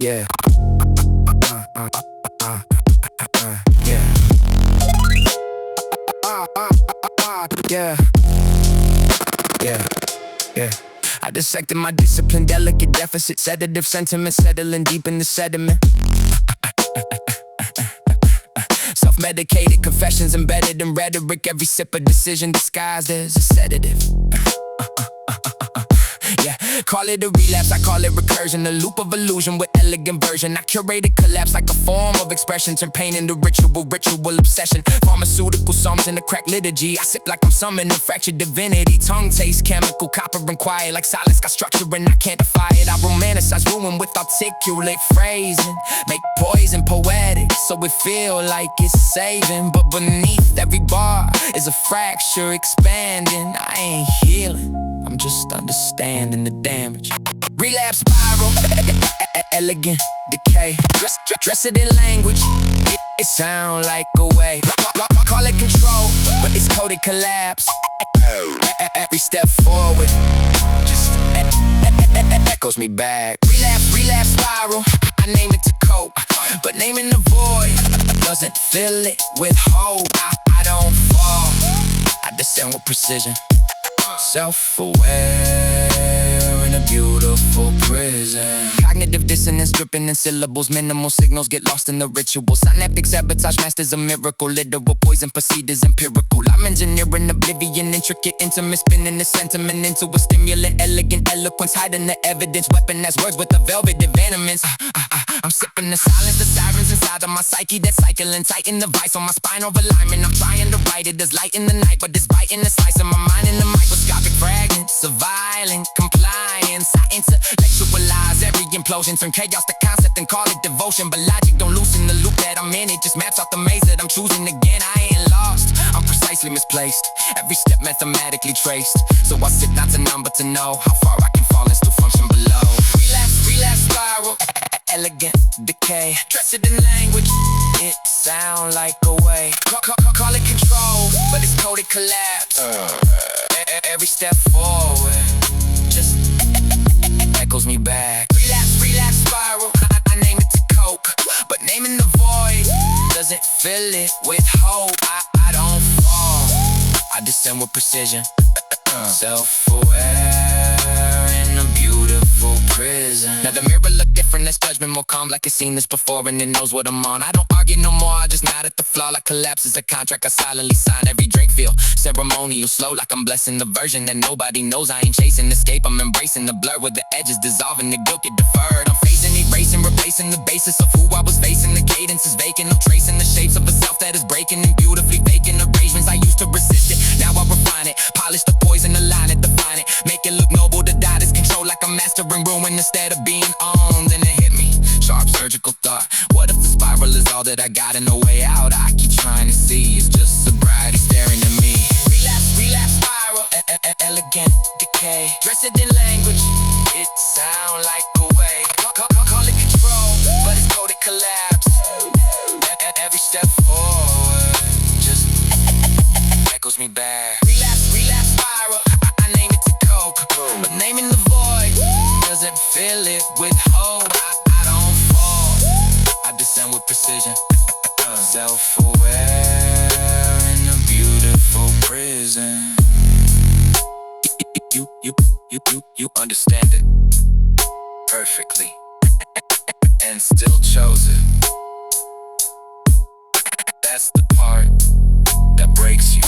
Yeah. Yeah. Yeah. Yeah. Yeah. I dissected my discipline, delicate deficit, sedative sentiment, settling deep in the sediment. Self-medicated confessions embedded in rhetoric, every sip a decision disguised as a sedative. Yeah, call it a relapse, I call it recursion, a loop of illusion with elegant version. I curated collapse like a form of expression, turn pain into ritual obsession. Pharmaceutical psalms in the crack liturgy, I sip like I'm summoning fractured divinity. Tongue taste chemical, copper and quiet, like silence got structure and I can't defy it. I romanticize ruin with articulate phrasing, make poison poetic so it feel like it's saving. But beneath every bar is a fracture expanding. I ain't healing, I'm just understanding the damage. Relapse spiral, elegant decay. Dress it in language, it sound like a way. Call it control, but it's coded collapse. Every step forward just echoes me back. Relapse spiral, I name it to cope, but naming the void doesn't fill it with hope. I don't fall, I descend with precision. Self-aware in a beautiful prison. Cognitive dissonance dripping in syllables, minimal signals get lost in the ritual. Synaptic sabotage masters a miracle, literal poison proceed as empirical. I'm engineering oblivion, intricate intimate, spinning the sentiment into a stimulant. Elegant eloquence, hiding the evidence, weaponized words with the velvet venomous. I'm sipping the silence, the sirens inside of my psyche that's cycling, tighten the vice on my spinal alignment. I'm trying to write it, there's light in the night, but there's bite in the slice of my mind in the microscopic fragments of violent compliance. I intellectualize every implosion, turn chaos to concept and call it devotion. But logic don't loosen the loop that I'm in, it just maps out the maze that I'm choosing again. I ain't lost, I'm precisely misplaced, every step mathematically traced. So I sit not to numb but to know how far I can fall and still function below. Relapse spiral, elegant decay. Dress it in language, it sound like a way. Call it control, but it's coded collapse. Every step forward just echoes me back. Relapse spiral, I name it to cope, but naming the void doesn't fill it with hope. I don't fall, I descend with precision. Self-aware in a beautiful prison. Now the mirror look different, less judgment, more calm, like it's seen this before and it knows what I'm on. I don't argue no more, I just nod at the flaw. Like collapse is a contract I silently sign. Every drink feel ceremonial, slow, like I'm blessing the version that nobody knows. I ain't chasing escape, I'm embracing the blur with the edges dissolving, the guilt get deferred. I'm facing, erasing, replacing the basis of who I was facing. The cadence is vacant, I'm tracing the shapes of a self that is breaking and beautifully vacant arrangements. I used to resist it, now I refine it, polish the poison, align it, define it, make it look noble. The dot is control, like I'm mastering ruin instead of being owned. And it hit me, sharp surgical thought, what if the spiral is all that I got and no way out? I keep trying to see, it's just sobriety staring at me. Relapse spiral, elegant decay. Dress it in language, it sound like a way. Call it control, but it's coded collapse. Every step forward just echoes me back. Relapse spiral, I name it to cope, but naming the void doesn't fill it with hope. I don't fall, I descend with precision. Self-aware in a beautiful prison. You understand it perfectly and still chose it. That's the part that breaks you.